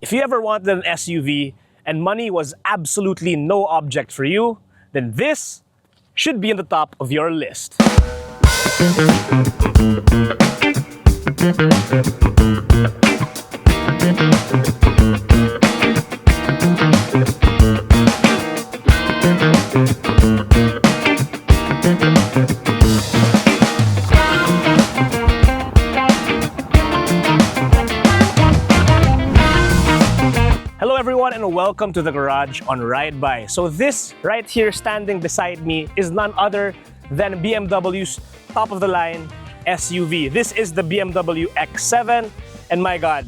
If you ever wanted an SUV and money was absolutely no object for you, then this should be in the top of your list. Hello everyone and welcome to the garage on Ride By. So this right here standing beside me is none other than BMW's top of the line SUV. This is the BMW X7 and my god,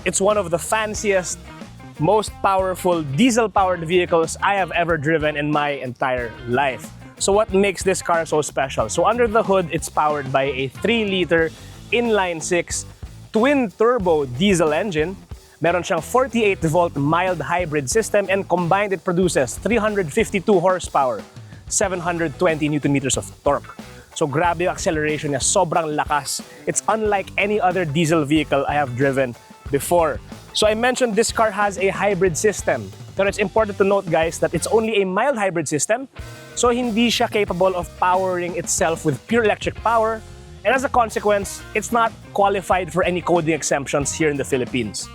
it's one of the fanciest, most powerful diesel-powered vehicles I have ever driven in my entire life. So what makes this car so special? So under the hood, it's powered by a 3-liter inline-6 twin-turbo diesel engine. Meron siyang 48-volt mild hybrid system and combined it produces 352 horsepower, 720 Nm of torque. So grabe yung acceleration niya, sobrang lakas. It's unlike any other diesel vehicle I have driven before. So I mentioned this car has a hybrid system. Pero it's important to note guys that it's only a mild hybrid system. So hindi siya capable of powering itself with pure electric power. And as a consequence, it's not qualified for any coding exemptions here in the Philippines.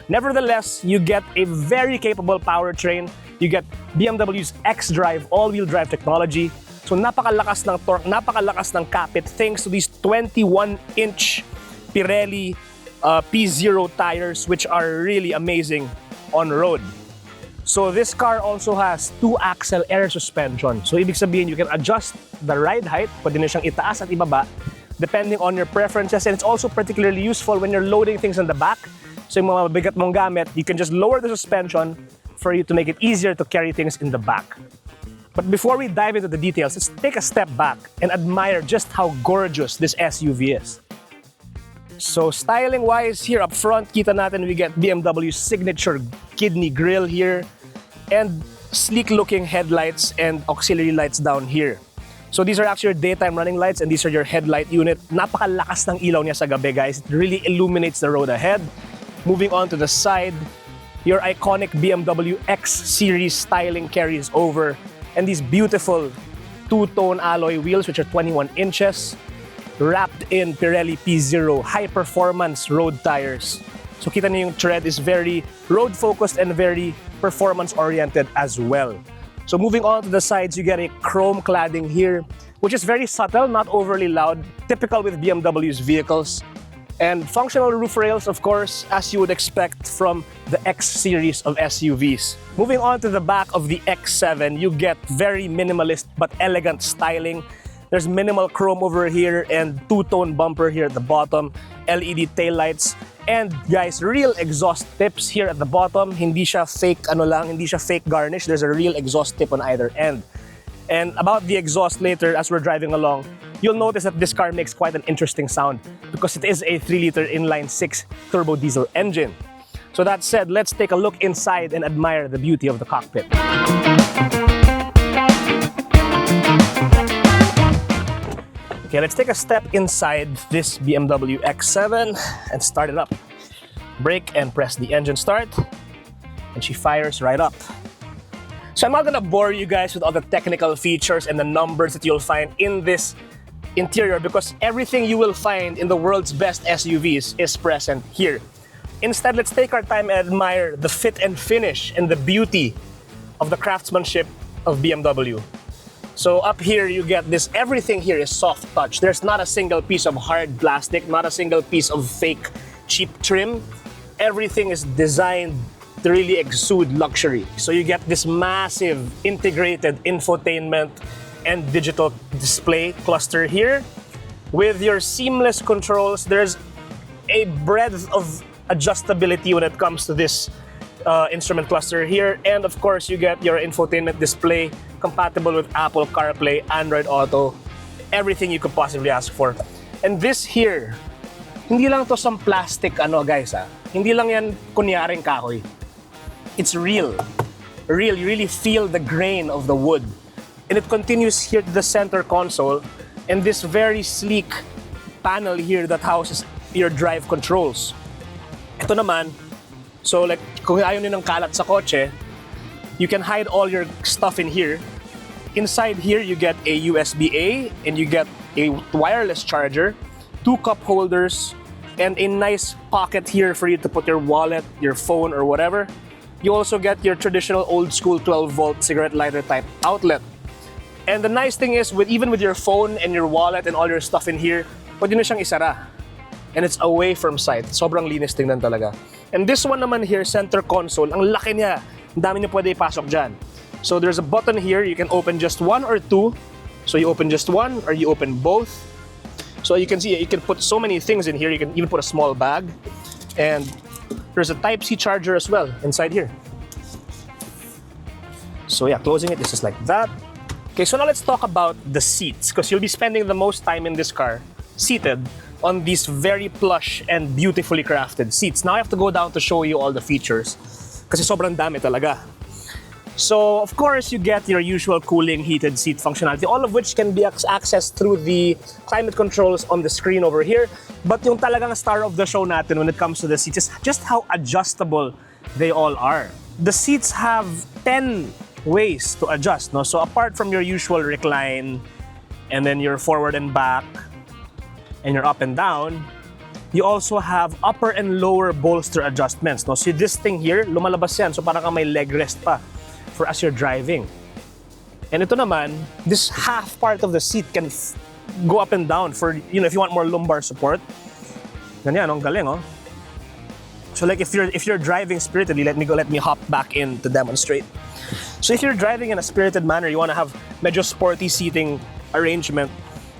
Nevertheless, you get a very capable powertrain. You get BMW's xDrive all-wheel drive technology. So napakalakas ng torque, napakalakas ng capit thanks to these 21-inch Pirelli P0 tires which are really amazing on road. So this car also has 2-axle air suspension. So ibig sabihin, you can adjust the ride height, pwede na siyang itaas at ibaba depending on your preferences, and it's also particularly useful when you're loading things in the back. So yung mga mabigat mong gamit, you can just lower the suspension for you to make it easier to carry things in the back. But before we dive into the details, let's take a step back and admire just how gorgeous this SUV is. So styling-wise, here up front, kita natin we get BMW's signature kidney grille here and sleek-looking headlights and auxiliary lights down here. So these are actually your daytime running lights and these are your headlight unit. Napakalakas ng ilaw niya sa gabi, guys. It really illuminates the road ahead. Moving on to the side, your iconic BMW X series styling carries over, and these beautiful two-tone alloy wheels which are 21 inches wrapped in Pirelli P0 high-performance road tires. So kita niyo yung tread is very road-focused and very performance-oriented as well. So moving on to the sides, you get a chrome cladding here, which is very subtle, not overly loud, typical with BMW's vehicles. And functional roof rails, of course, as you would expect from the X series of SUVs. Moving on to the back of the X7, you get very minimalist but elegant styling. There's minimal chrome over here and two-tone bumper here at the bottom, LED taillights, and guys, real exhaust tips here at the bottom. Hindi siya fake hindi siya fake garnish. There's a real exhaust tip on either end. And about the exhaust later, as we're driving along, you'll notice that this car makes quite an interesting sound because it is a 3-liter inline-6 turbo diesel engine. So that said, let's take a look inside and admire the beauty of the cockpit. Okay, let's take a step inside this BMW X7 and start it up. Brake and press the engine start, and she fires right up. So I'm not gonna bore you guys with all the technical features and the numbers that you'll find in this interior because everything you will find in the world's best SUVs is present here. Instead, let's take our time and admire the fit and finish and the beauty of the craftsmanship of BMW. So up here, you get this, everything here is soft touch. There's not a single piece of hard plastic, not a single piece of fake cheap trim. Everything is designed to really exude luxury. So you get this massive integrated infotainment and digital display cluster here. With your seamless controls, there's a breadth of adjustability when it comes to this instrument cluster here. And of course, you get your infotainment display compatible with Apple CarPlay, Android Auto, everything you could possibly ask for. And this here, hindi lang to some plastic guys Hindi lang yan kunyaring kahoy. It's real. Real, you really feel the grain of the wood. And it continues here to the center console and this very sleek panel here that houses your drive controls. Ito naman, So like, kung ayaw nyo ng kalat sa kotse, you can hide all your stuff in here. Inside here, you get a USB-A and you get a wireless charger, 2 cup holders, and a nice pocket here for you to put your wallet, your phone, or whatever. You also get your traditional old school 12-volt cigarette lighter type outlet. And the nice thing is, even with your phone and your wallet and all your stuff in here, pwede na siyang isara. And it's away from sight. Sobrang linis tingnan talaga. And this one naman here, center console, ang laki niya. Ang dami niyo pwede ipasok dyan. So there's a button here, you can open just one or two. So you open just one or you open both. So you can see, you can put so many things in here. You can even put a small bag. And there's a Type-C charger as well inside here. So yeah, closing it, this is like that. Okay, so now let's talk about the seats, because you'll be spending the most time in this car seated on these very plush and beautifully crafted seats. Now I have to go down to show you all the features kasi sobrang dami talaga. So of course you get your usual cooling heated seat functionality, all of which can be accessed through the climate controls on the screen over here. But yung talagang star of the show natin when it comes to the seats is just how adjustable they all are. The seats have 10 ways to adjust, no? So apart from your usual recline and then your forward and back and your up and down, you also have upper and lower bolster adjustments, no? So this thing here, lumalabas yan, so parang may leg rest pa for as you're driving. And ito naman, this half part of the seat can go up and down for, you know, if you want more lumbar support. Ganyan, ang galing, oh. So like if you're driving spiritedly, let me hop back in to demonstrate. So if you're driving in a spirited manner, you want to have medyo sporty seating arrangement,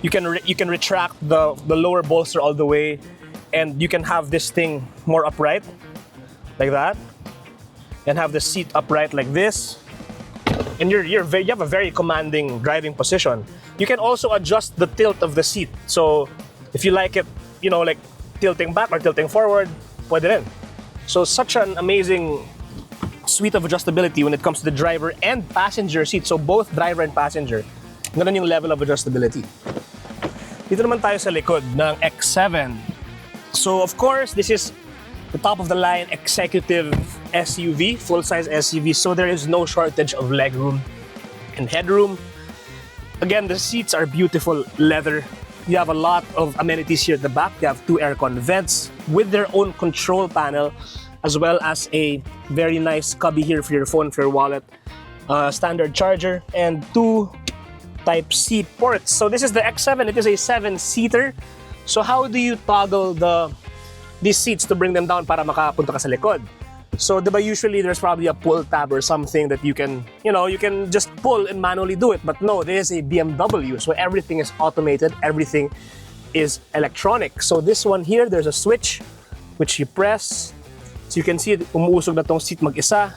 you can retract the lower bolster all the way, and you can have this thing more upright, like that, and have the seat upright like this, and you have a very commanding driving position. You can also adjust the tilt of the seat. So if you like it, you know, like tilting back or tilting forward, pwede rin. So such an amazing suite of adjustability when it comes to the driver and passenger seat. So both driver and passenger, ganun yung level of adjustability. Dito naman tayo sa likod ng X7. So of course, this is the top of the line executive SUV, full-size SUV. So there is no shortage of legroom and headroom. Again, the seats are beautiful leather. You have a lot of amenities here at the back. You have 2 aircon vents with their own control panel, as well as a very nice cubby here for your phone, for your wallet, standard charger, and 2 Type-C ports. So this is the X7. It is a 7-seater. So how do you toggle these seats to bring them down para makapunta ka sa likod? So diba usually there's probably a pull tab or something that you can just pull and manually do it. But no, this is a BMW. So everything is automated. Everything is electronic. So this one here, there's a switch which you press. So you can see umuusog na tong seat mag-isa,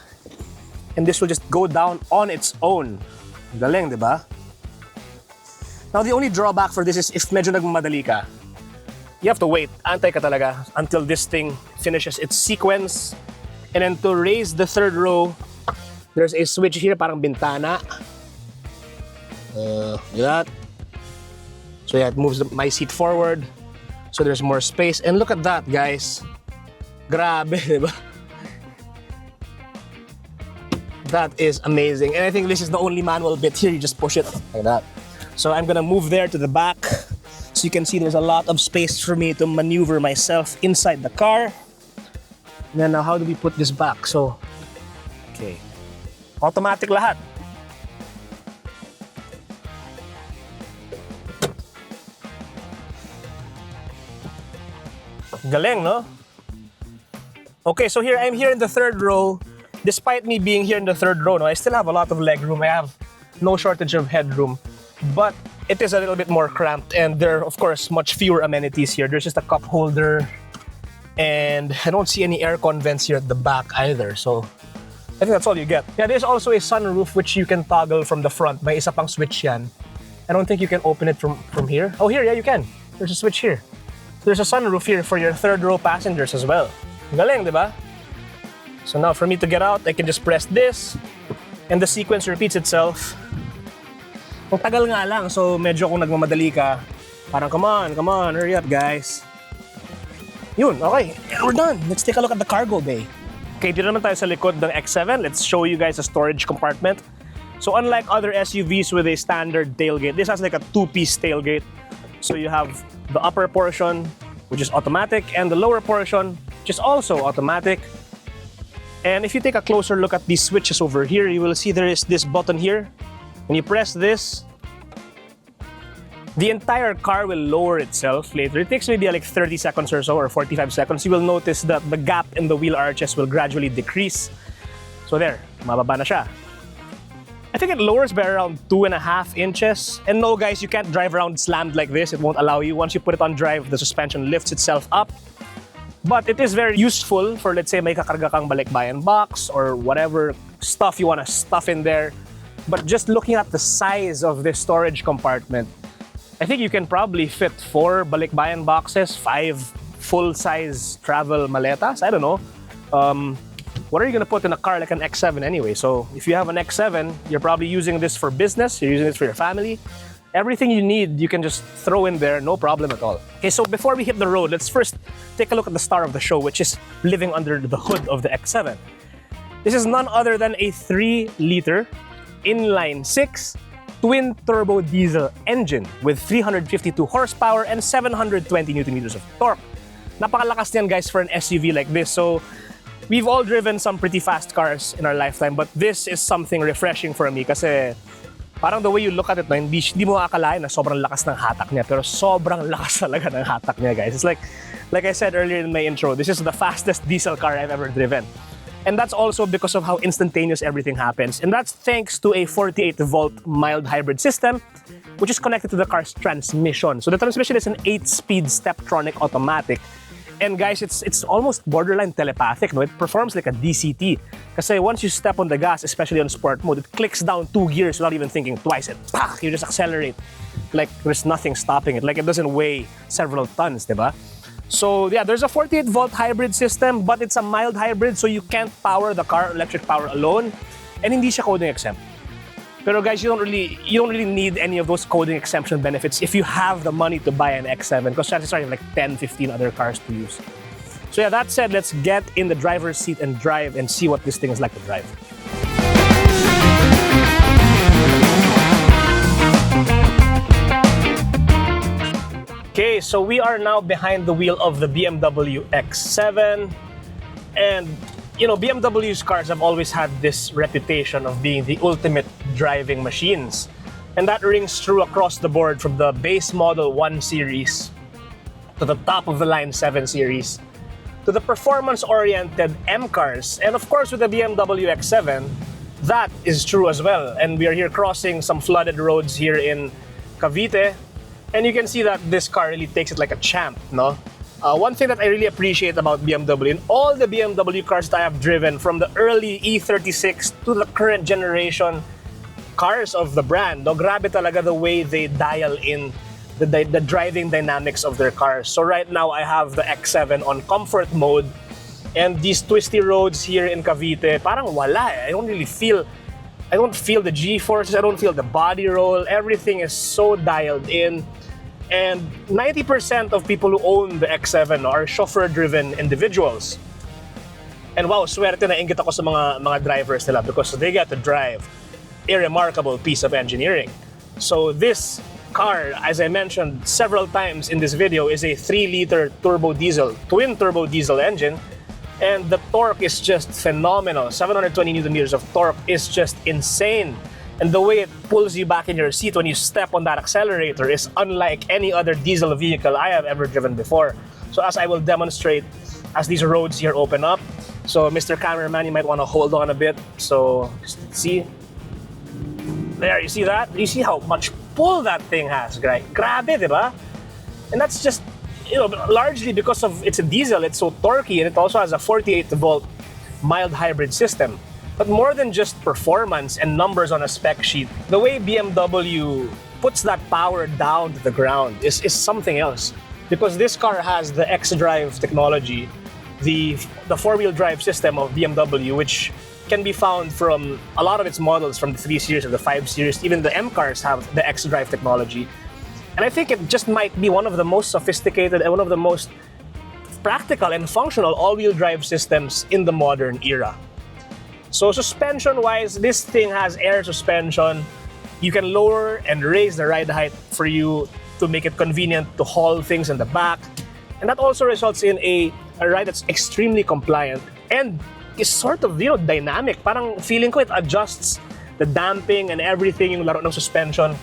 and this will just go down on its own. Galing, di ba? Now the only drawback for this is if medyo nagmamadali ka, you have to wait, antay ka talaga until this thing finishes its sequence. And then to raise the third row, there's a switch here, parang bintana. Like that. So yeah, it moves my seat forward, so there's more space. And look at that, guys. Grabe, diba? That is amazing. And I think this is the only manual bit here. You just push it like that. So I'm gonna move there to the back. So you can see there's a lot of space for me to maneuver myself inside the car. And then now, how do we put this back? So, okay. Automatic lahat. Galing, no? Okay, so I'm here in the third row. Despite me being here in the third row, no, I still have a lot of leg room. I have no shortage of headroom. But it is a little bit more cramped, and there are, of course, much fewer amenities here. There's just a cup holder, and I don't see any aircon vents here at the back either. So I think that's all you get. Yeah, there's also a sunroof which you can toggle from the front. May isa pang switch yan. I don't think you can open it from here. Oh, here, yeah, you can. There's a switch here. There's a sunroof here for your third row passengers as well. Galing, di ba? So now for me to get out, I can just press this, and the sequence repeats itself. Ang tagal nga lang, so medyo kung nagmamadali ka, parang come on, hurry up guys. Yun, okay, and we're done. Let's take a look at the cargo bay. Okay, dito naman tayo sa likod ng X7. Let's show you guys a storage compartment. So unlike other SUVs with a standard tailgate, this has like a two-piece tailgate. So you have the upper portion, which is automatic, and the lower portion, which is also automatic. And if you take a closer look at these switches over here, you will see there is this button here. When you press this, the entire car will lower itself later. It takes maybe like 30 seconds or so, or 45 seconds. You will notice that the gap in the wheel arches will gradually decrease. So there, mababa na siya. I think it lowers by around 2.5 inches. And no guys, you can't drive around slammed like this. It won't allow you. Once you put it on drive, the suspension lifts itself up. But it is very useful for, let's say, may kakarga kang balikbayan box or whatever stuff you want to stuff in there. But just looking at the size of this storage compartment, I think you can probably fit 4 balikbayan boxes, 5 full-size travel maletas. I don't know. What are you gonna put in a car like an X7 anyway? So if you have an X7, you're probably using this for business, you're using this for your family. Everything you need, you can just throw in there, no problem at all. Okay, so before we hit the road, let's first take a look at the star of the show, which is living under the hood of the X7. This is none other than a 3-liter inline-6 twin-turbo diesel engine with 352 horsepower and 720 Nm of torque. Napakalakas niyan guys for an SUV like this. So we've all driven some pretty fast cars in our lifetime, but this is something refreshing for me kasi parang the way you look at it, no, hindi mo akalain na sobrang lakas ng hatak niya, pero sobrang lakas talaga ng hatak niya guys. It's like I said earlier in my intro, this is the fastest diesel car I've ever driven. And that's also because of how instantaneous everything happens. And that's thanks to a 48-volt mild hybrid system, which is connected to the car's transmission. So the transmission is an 8-speed Steptronic automatic. And guys, it's almost borderline telepathic, no? It performs like a DCT. Kasi once you step on the gas, especially on sport mode, it clicks down 2 gears without even thinking twice. And you just accelerate. Like there's nothing stopping it. Like it doesn't weigh several tons, diba? So yeah, there's a 48-volt hybrid system, but it's a mild hybrid, so you can't power the car electric power alone, and hindi siya coding exempt. Pero guys, you don't really need any of those coding exemption benefits if you have the money to buy an X7, because chances are you have like 10, 15 other cars to use. So yeah, that said, let's get in the driver's seat and drive and see what this thing is like to drive. Okay, so we are now behind the wheel of the BMW X7, and you know, BMW's cars have always had this reputation of being the ultimate driving machines, and that rings true across the board from the base model 1 series to the top of the line 7 series to the performance-oriented M cars, and of course with the BMW X7, that is true as well. And we are here crossing some flooded roads here in Cavite. And you can see that this car really takes it like a champ, no? One thing that I really appreciate about BMW, in all the BMW cars that I have driven, from the early E36 to the current generation cars of the brand, no, grabe talaga the way they dial in the driving dynamics of their cars. So right now, I have the X7 on comfort mode, and these twisty roads here in Cavite, parang wala eh. I don't feel the G-forces, I don't feel the body roll, everything is so dialed in. And 90% of people who own the X7 are chauffeur-driven individuals. And wow, swerte na inggit ako sa mga drivers nila because they get to drive a remarkable piece of engineering. So this car, as I mentioned several times in this video, is a 3-liter twin-turbo diesel engine. And the torque is just phenomenal. 720 Nm of torque is just insane. And the way it pulls you back in your seat when you step on that accelerator is unlike any other diesel vehicle I have ever driven before. So as I will demonstrate as these roads here open up. So Mr. Cameraman, you might want to hold on a bit. So see, there, you see that? You see how much pull that thing has, right? Grabe, diba? And that's just, you know, largely because of it's a diesel, it's so torquey, and it also has a 48-volt mild hybrid system. But more than just performance and numbers on a spec sheet, the way BMW puts that power down to the ground is something else. Because this car has the xDrive technology, the 4-wheel drive system of BMW, which can be found from a lot of its models from the 3 Series or the 5 Series. Even the M cars have the xDrive technology. And I think it just might be one of the most sophisticated and one of the most practical and functional all-wheel drive systems in the modern era. So suspension-wise, this thing has air suspension. You can lower and raise the ride height for you to make it convenient to haul things in the back. And that also results in a ride that's extremely compliant and is sort of, dynamic. Parang feeling ko it adjusts the damping and everything, yung laro ng suspension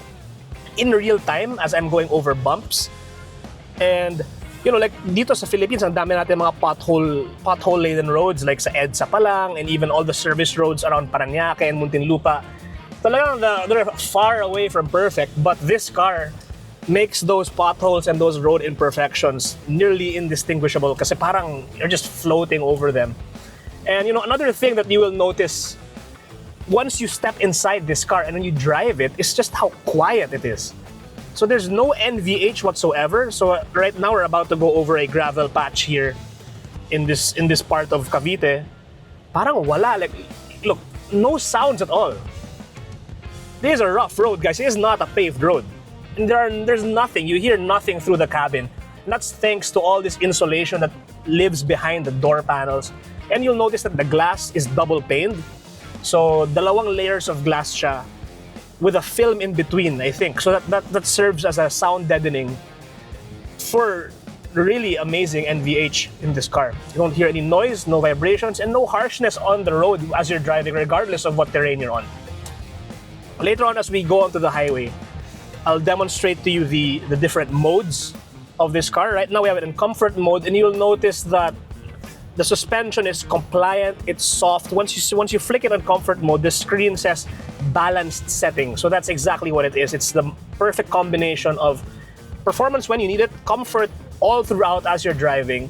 in real time as I'm going over bumps. And like dito sa Philippines, ang dami natin mga pothole-laden roads like sa EDSA pa lang, and even all the service roads around Parañaque and Muntinlupa. Talagang they're far away from perfect, but this car makes those potholes and those road imperfections nearly indistinguishable kasi parang you're just floating over them. And another thing that you will notice once you step inside this car and when you drive it is just how quiet it is. So there's no NVH whatsoever. So right now we're about to go over a gravel patch here in this part of Cavite. Parang wala, like, look, no sounds at all. This is a rough road, guys. It is not a paved road. And there's nothing. You hear nothing through the cabin. And that's thanks to all this insulation that lives behind the door panels. And you'll notice that the glass is double paned. So dalawang layers of glass siya with a film in between, I think. So that serves as a sound deadening for really amazing NVH in this car. You don't hear any noise, no vibrations, and no harshness on the road as you're driving, regardless of what terrain you're on. Later on, as we go onto the highway, I'll demonstrate to you the different modes of this car. Right now, we have it in comfort mode, and you'll notice that the suspension is compliant, it's soft. Once you flick it on comfort mode, the screen says balanced setting. So that's exactly what it is. It's the perfect combination of performance when you need it, comfort all throughout as you're driving,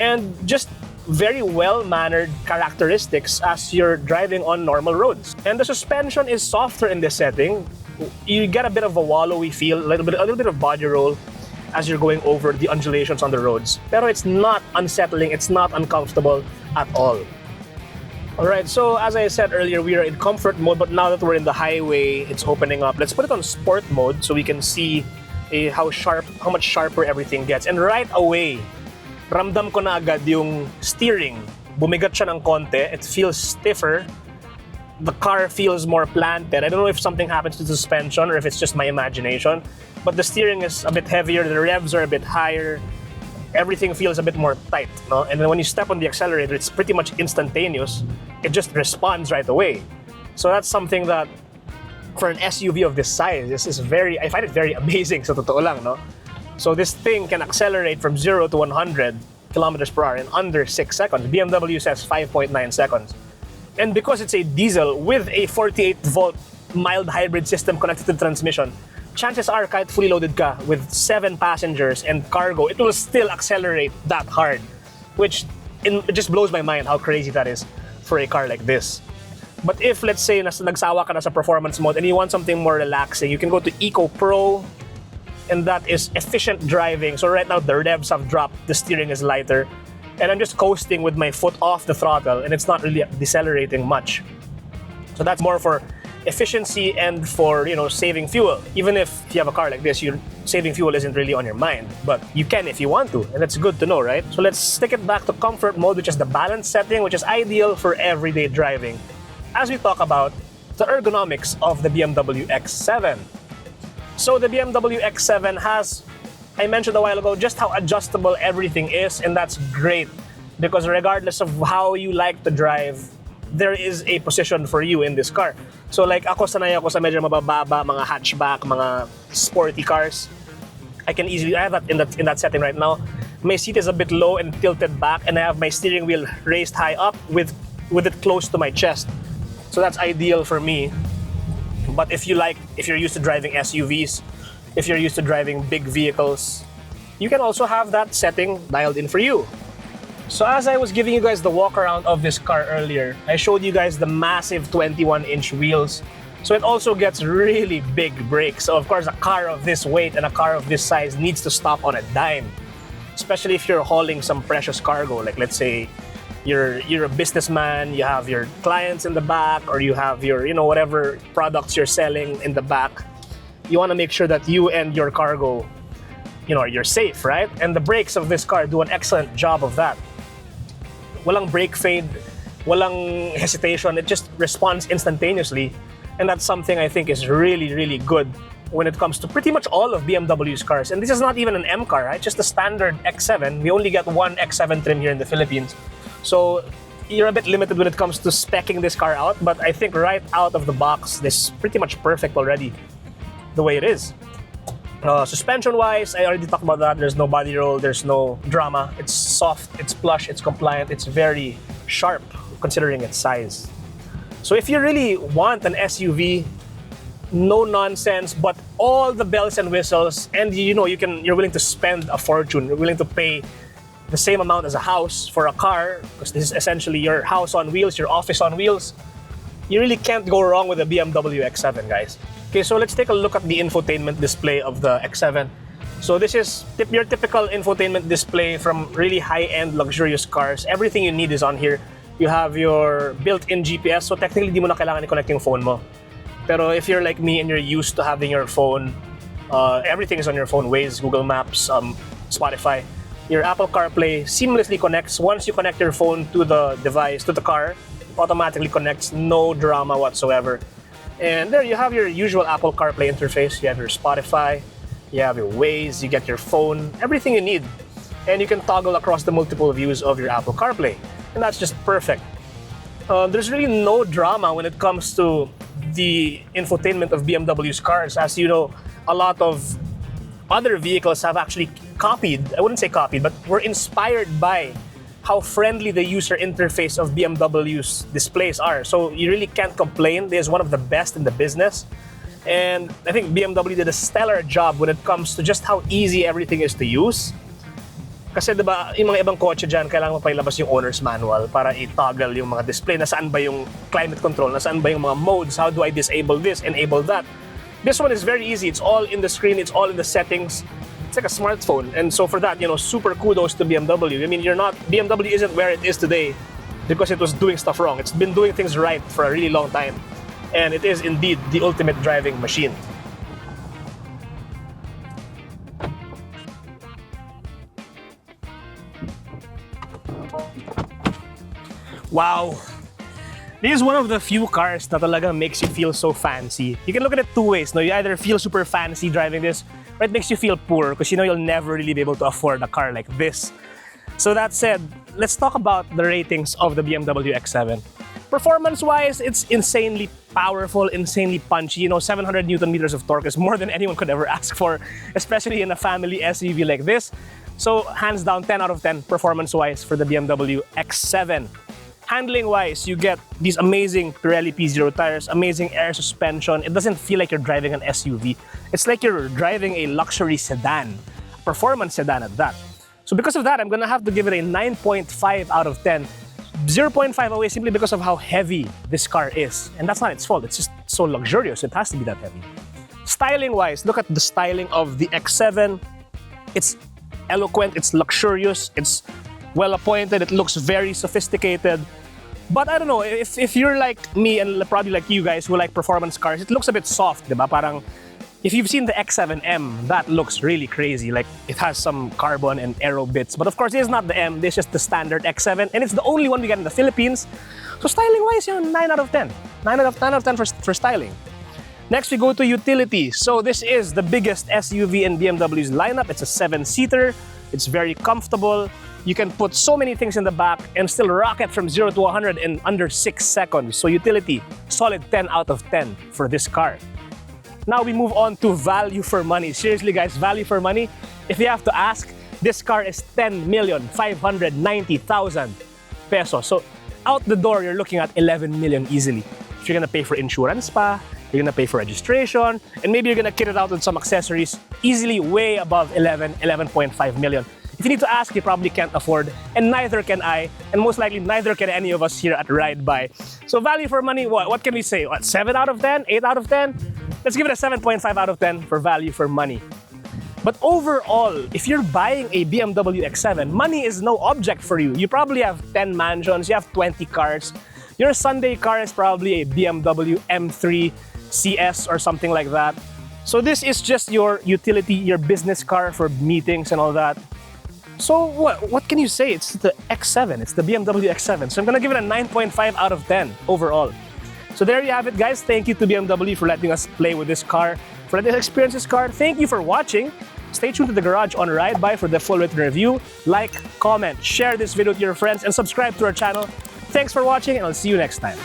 and just very well-mannered characteristics as you're driving on normal roads. And the suspension is softer in this setting. You get a bit of a wallowy feel, a little bit of body roll as you're going over the undulations on the roads. Pero it's not unsettling, it's not uncomfortable at all. Alright, so as I said earlier, we are in comfort mode, but now that we're in the highway, it's opening up. Let's put it on sport mode so we can see how much sharper everything gets. And right away, ramdam ko na agad yung steering. Bumigat siya ng konti, it feels stiffer. The car feels more planted. I don't know if something happens to the suspension or if it's just my imagination, but the steering is a bit heavier, the revs are a bit higher, everything feels a bit more tight, no? And then when you step on the accelerator, it's pretty much instantaneous. It just responds right away. So that's something that, for an SUV of this size, I find it very amazing, sa totoo lang, no? So this thing can accelerate from 0 to 100 kilometers per hour in under 6 seconds. BMW says 5.9 seconds. And because it's a diesel with a 48-volt mild hybrid system connected to the transmission, chances are kahit fully loaded ka with 7 passengers and cargo, it will still accelerate that hard, which it just blows my mind how crazy that is for a car like this. But if, let's say, nagsawa ka na sa performance mode and you want something more relaxing, you can go to Eco Pro, and that is efficient driving. So right now the revs have dropped, the steering is lighter, and I'm just coasting with my foot off the throttle, and it's not really decelerating much. So that's more for efficiency and for, saving fuel. Even if you have a car like this, saving fuel isn't really on your mind, but you can if you want to, and that's good to know, right? So let's stick it back to comfort mode, which is the balance setting, which is ideal for everyday driving. As we talk about the ergonomics of the BMW X7. So the BMW X7 has, I mentioned a while ago, just how adjustable everything is, and that's great because regardless of how you like to drive, there is a position for you in this car. So like sanay ako sa medyo mabababa, mga hatchback, mga sporty cars. I have that in that setting right now. My seat is a bit low and tilted back, and I have my steering wheel raised high up with it close to my chest. So that's ideal for me. But if you're used to driving SUVs, if you're used to driving big vehicles, you can also have that setting dialed in for you. So as I was giving you guys the walk around of this car earlier, I showed you guys the massive 21-inch wheels. So it also gets really big brakes. So of course, a car of this weight and a car of this size needs to stop on a dime, especially if you're hauling some precious cargo. Like let's say you're a businessman, you have your clients in the back, or you have your, whatever products you're selling in the back. You want to make sure that you and your cargo you're safe, right? And the brakes of this car do an excellent job of that. Walang brake fade, walang hesitation, it just responds instantaneously. And that's something I think is really, really good when it comes to pretty much all of BMW's cars. And this is not even an M car, right? Just the standard X7. We only get one X7 trim here in the Philippines. So you're a bit limited when it comes to speccing this car out, but I think right out of the box, this is pretty much perfect already, the way it is. Suspension-wise, I already talked about that. There's no body roll, there's no drama. It's soft, it's plush, it's compliant, it's very sharp considering its size. So if you really want an SUV, no nonsense, but all the bells and whistles, and you're willing to spend a fortune, you're willing to pay the same amount as a house for a car, because this is essentially your house on wheels, your office on wheels, you really can't go wrong with a BMW X7, guys. Okay, so let's take a look at the infotainment display of the X7. So this is your typical infotainment display from really high-end luxurious cars. Everything you need is on here. You have your built-in GPS, so technically di mo na kailangan i-connect yung phone mo. Pero if you're like me and you're used to having your phone, everything is on your phone, Waze, Google Maps, Spotify. Your Apple CarPlay seamlessly connects. Once you connect your phone to the device, to the car, it automatically connects, no drama whatsoever. And there you have your usual Apple CarPlay interface. You have your Spotify, you have your Waze, you get your phone, everything you need. And you can toggle across the multiple views of your Apple CarPlay. And that's just perfect. There's really no drama when it comes to the infotainment of BMW's cars. As you know, a lot of other vehicles have actually copied, I wouldn't say copied, but were inspired by how friendly the user interface of BMW's displays are. So you really can't complain. This is one of the best in the business. And I think BMW did a stellar job when it comes to just how easy everything is to use. Kasi diba, yung mga ibang kotse dyan, kailangan mo pa ilabas yung owner's manual para i-toggle yung mga display. Nasaan ba yung climate control? Nasaan ba yung mga modes? How do I disable this, enable that? This one is very easy. It's all in the screen. It's all in the settings. It's like a smartphone. And so for that, super kudos to BMW. I mean, BMW isn't where it is today because it was doing stuff wrong. It's been doing things right for a really long time. And it is indeed the ultimate driving machine. Wow. This is one of the few cars that talaga makes you feel so fancy. You can look at it two ways. No? You either feel super fancy driving this, or it makes you feel poor because you'll never really be able to afford a car like this. So that said, let's talk about the ratings of the BMW X7. Performance-wise, it's insanely powerful, insanely punchy. 700 Newton meters of torque is more than anyone could ever ask for, especially in a family SUV like this. So hands down, 10 out of 10 performance-wise for the BMW X7. Handling-wise, you get these amazing Pirelli P0 tires, amazing air suspension. It doesn't feel like you're driving an SUV. It's like you're driving a luxury sedan, a performance sedan at that. So because of that, I'm gonna have to give it a 9.5 out of 10. 0.5 away simply because of how heavy this car is. And that's not its fault. It's just so luxurious. It has to be that heavy. Styling-wise, look at the styling of the X7. It's eloquent, it's luxurious, it's well-appointed, it looks very sophisticated. But I don't know, if you're like me and probably like you guys who like performance cars, it looks a bit soft, diba? Parang, if you've seen the X7M, that looks really crazy. Like, it has some carbon and aero bits. But of course, this is not the M, this is just the standard X7, and it's the only one we get in the Philippines. So styling-wise, 9 out of 10. 9 out of 10 for styling. Next, we go to utility. So this is the biggest SUV in BMW's lineup. It's a 7-seater. It's very comfortable. You can put so many things in the back and still rock it from 0 to 100 in under 6 seconds. So utility, solid 10 out of 10 for this car. Now we move on to value for money. Seriously guys, value for money. If you have to ask, this car is 10,590,000 pesos. So out the door, you're looking at 11 million easily. If you're gonna pay for insurance pa, you're gonna pay for registration, and maybe you're gonna kit it out with some accessories, easily way above 11.5 million. If you need to ask, you probably can't afford, and neither can I, and most likely neither can any of us here at Ride By. So value for money, what can we say? What, 7 out of 10? 8 out of 10? Let's give it a 7.5 out of 10 for value for money. But overall, if you're buying a BMW X7, money is no object for you. You probably have 10 mansions, you have 20 cars. Your Sunday car is probably a BMW M3 CS or something like that. So this is just your utility, your business car for meetings and all that. So what can you say? It's the X7, it's the BMW X7. So I'm gonna give it a 9.5 out of 10 overall. So there you have it, guys. Thank you to BMW for letting us play with this car, for letting us experience this car. Thank you for watching. Stay tuned to the Garage on Ride By for the full written review. Like, comment, share this video with your friends, and subscribe to our channel. Thanks for watching, and I'll see you next time.